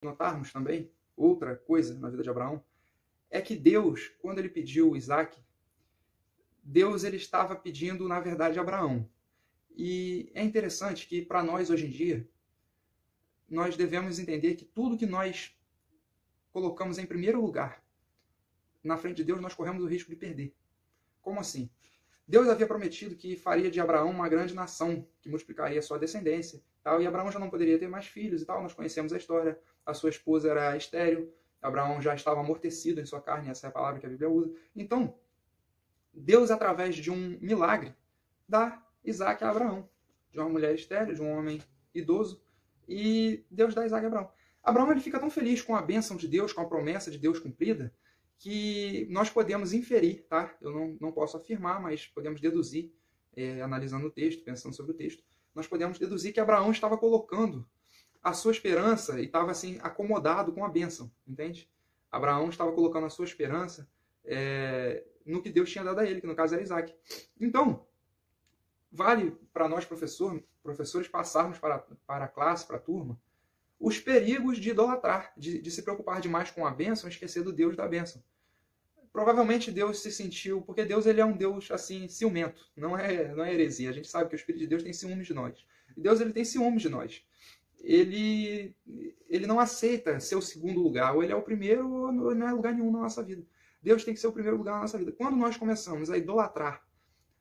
notarmos também, outra coisa na vida de Abraão, é que Deus, quando ele pediu Isaac, Deus ele estava pedindo, na verdade, a Abraão. E é interessante que, para nós, hoje em dia, nós devemos entender que tudo que nós colocamos em primeiro lugar, na frente de Deus, nós corremos o risco de perder. Como assim? Deus havia prometido que faria de Abraão uma grande nação, que multiplicaria a sua descendência, tal, e Abraão já não poderia ter mais filhos e tal. Nós conhecemos a história. A sua esposa era estéril, Abraão já estava amortecido em sua carne, essa é a palavra que a Bíblia usa. Então, Deus, através de um milagre, dá Isaac a Abraão, de uma mulher estéril, de um homem idoso, e Deus dá Isaac a Abraão. Abraão ele fica tão feliz com a bênção de Deus, com a promessa de Deus cumprida, que nós podemos inferir, tá? Eu não posso afirmar, mas podemos deduzir, analisando o texto, pensando sobre o texto, nós podemos deduzir que Abraão estava colocando a sua esperança e estava assim acomodado com a bênção, entende? Abraão estava colocando a sua esperança no que Deus tinha dado a ele, que no caso era Isaac. Então, vale para nós professores passarmos para a classe, para a turma, os perigos de idolatrar, de se preocupar demais com a bênção e esquecer do Deus da bênção. Provavelmente Deus se sentiu, porque Deus ele é um Deus assim ciumento, não é heresia. A gente sabe que o Espírito de Deus tem ciúmes de nós. E Deus ele tem ciúmes de nós. Ele não aceita ser o segundo lugar, ou ele é o primeiro, ou não é lugar nenhum na nossa vida. Deus tem que ser o primeiro lugar na nossa vida. Quando nós começamos a idolatrar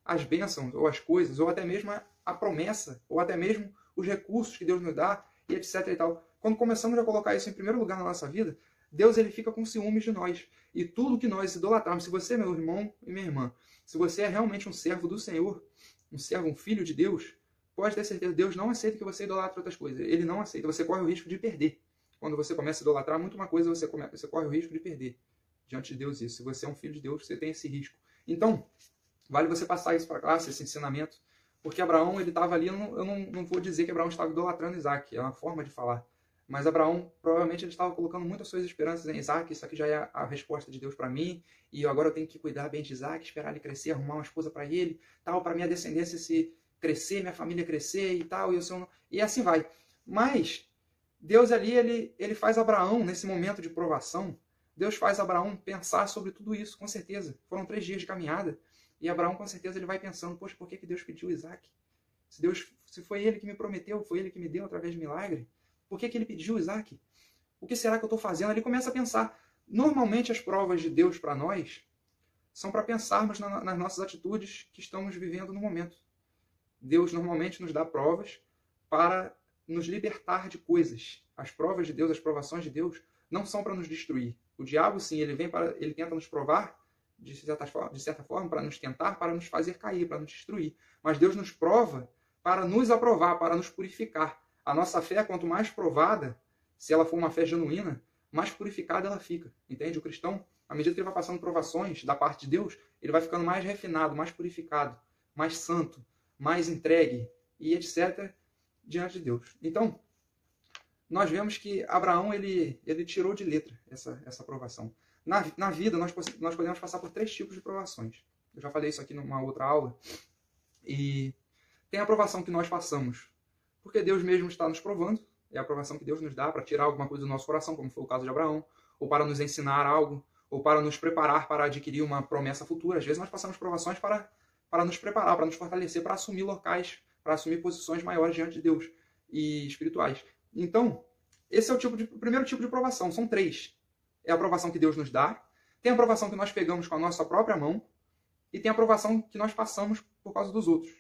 as bênçãos, ou as coisas, ou até mesmo a promessa, ou até mesmo os recursos que Deus nos dá, e etc e tal, quando começamos a colocar isso em primeiro lugar na nossa vida, Deus ele fica com ciúmes de nós. E tudo que nós idolatrarmos, se você, meu irmão e minha irmã, se você é realmente um servo do Senhor, um filho de Deus, pode ter certeza, Deus não aceita que você idolatre outras coisas. Ele não aceita, você corre o risco de perder. Quando você começa a idolatrar muito uma coisa, você corre o risco de perder diante de Deus isso. Se você é um filho de Deus, você tem esse risco. Então, vale você passar isso para a classe, esse ensinamento, porque Abraão, ele estava ali, eu não vou dizer que Abraão estava idolatrando Isaac, é uma forma de falar. Mas Abraão, provavelmente, ele estava colocando muitas suas esperanças em Isaac. Isso aqui já é a resposta de Deus para mim. E agora eu tenho que cuidar bem de Isaac, esperar ele crescer, arrumar uma esposa para ele, tal, para minha descendência se crescer, minha família crescer e tal. E assim vai. Mas Deus ali, ele faz Abraão, nesse momento de provação, Deus faz Abraão pensar sobre tudo isso, com certeza. Foram 3 dias de caminhada. E Abraão, com certeza, ele vai pensando, poxa, por que Deus pediu Isaac? Se foi ele que me prometeu, foi ele que me deu através de milagre, por que ele pediu Isaac? O que será que eu estou fazendo? Ele começa a pensar. Normalmente as provas de Deus para nós são para pensarmos nas nossas atitudes que estamos vivendo no momento. Deus normalmente nos dá provas para nos libertar de coisas. As provas de Deus, as provações de Deus, não são para nos destruir. O diabo, sim, ele tenta nos provar, de certa forma, para nos tentar, para nos fazer cair, para nos destruir. Mas Deus nos prova para nos aprovar, para nos purificar. A nossa fé, quanto mais provada, se ela for uma fé genuína, mais purificada ela fica. Entende? O cristão, à medida que ele vai passando provações da parte de Deus, ele vai ficando mais refinado, mais purificado, mais santo, mais entregue e etc. diante de Deus. Então, nós vemos que Abraão ele tirou de letra essa provação. Na vida, nós podemos passar por 3 tipos de provações. Eu já falei isso aqui numa outra aula. E tem a provação que nós passamos porque Deus mesmo está nos provando, é a aprovação que Deus nos dá para tirar alguma coisa do nosso coração, como foi o caso de Abraão, ou para nos ensinar algo, ou para nos preparar para adquirir uma promessa futura. Às vezes nós passamos provações para nos preparar, para nos fortalecer, para assumir locais, para assumir posições maiores diante de Deus e espirituais. Então, esse é o primeiro tipo de provação, são 3. É a aprovação que Deus nos dá, tem a aprovação que nós pegamos com a nossa própria mão, e tem a aprovação que nós passamos por causa dos outros.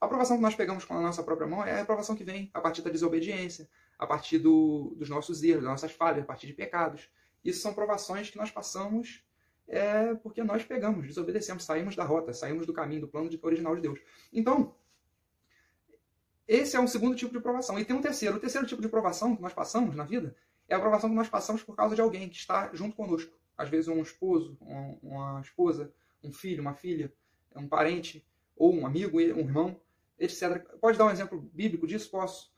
A aprovação que nós pegamos com a nossa própria mão é a aprovação que vem a partir da desobediência, a partir dos nossos erros, das nossas falhas, a partir de pecados. Isso são provações que nós passamos porque nós pegamos, desobedecemos, saímos da rota, saímos do caminho, do plano original de Deus. Então, esse é um segundo tipo de provação. E tem um terceiro. O terceiro tipo de provação que nós passamos na vida é a provação que nós passamos por causa de alguém que está junto conosco. Às vezes um esposo, uma esposa, um filho, uma filha, um parente, ou um amigo, um irmão, etc. Pode dar um exemplo bíblico disso? Posso.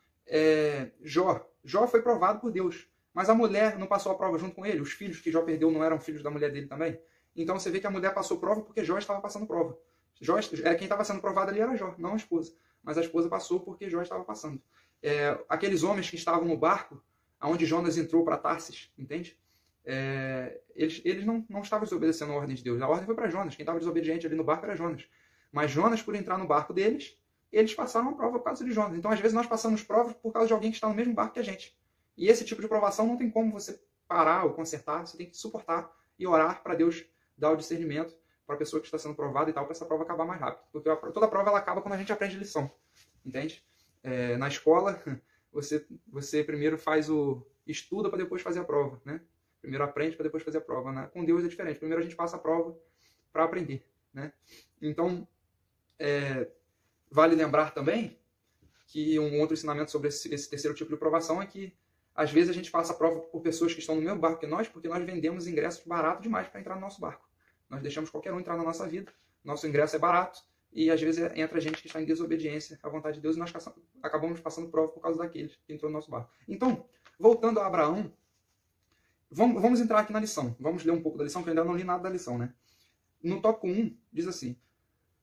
Jó foi provado por Deus, mas a mulher não passou a prova junto com ele. Os filhos que Jó perdeu não eram filhos da mulher dele também. Então você vê que a mulher passou prova porque Jó estava passando prova. Quem estava sendo provado ali era Jó, não a esposa. Mas a esposa passou porque Jó estava passando. Aqueles homens que estavam no barco, aonde Jonas entrou para Tarsis, entende? Eles não estavam desobedecendo a ordem de Deus. A ordem foi para Jonas. Quem estava desobediente ali no barco era Jonas. Mas Jonas, por entrar no barco deles, eles passaram uma prova por causa de Jonas. Então, às vezes, nós passamos provas por causa de alguém que está no mesmo barco que a gente. E esse tipo de provação não tem como você parar ou consertar. Você tem que suportar e orar para Deus dar o discernimento para a pessoa que está sendo provada e tal, para essa prova acabar mais rápido. Porque toda prova ela acaba quando a gente aprende lição. Entende? Na escola, você primeiro estuda para depois fazer a prova, né? Primeiro aprende para depois fazer a prova, né? Com Deus é diferente. Primeiro a gente passa a prova para aprender, né? Então, vale lembrar também que um outro ensinamento sobre esse terceiro tipo de provação é que às vezes a gente passa a prova por pessoas que estão no mesmo barco que nós, porque nós vendemos ingressos barato demais para entrar no nosso barco. Nós deixamos qualquer um entrar na nossa vida, nosso ingresso é barato, e às vezes entra gente que está em desobediência à vontade de Deus e nós acabamos passando prova por causa daqueles que entrou no nosso barco. Então, voltando a Abraão, vamos entrar aqui na lição. Vamos ler um pouco da lição, que eu ainda não li nada da lição, né? No tópico 1, diz assim: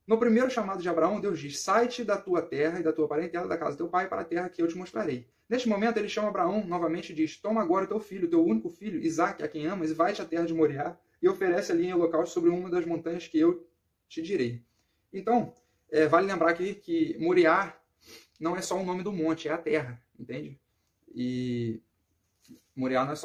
no primeiro chamado de Abraão, Deus diz: sai-te da tua terra e da tua parentela, da casa do teu pai, para a terra que eu te mostrarei. Neste momento, ele chama Abraão novamente e diz: toma agora o teu filho, teu único filho, Isaque, a quem amas, e vai-te à terra de Moriá, e oferece ali em holocausto sobre uma das montanhas que eu te direi. Então, vale lembrar aqui que Moriá não é só o nome do monte, é a terra, entende? E Moriá não é só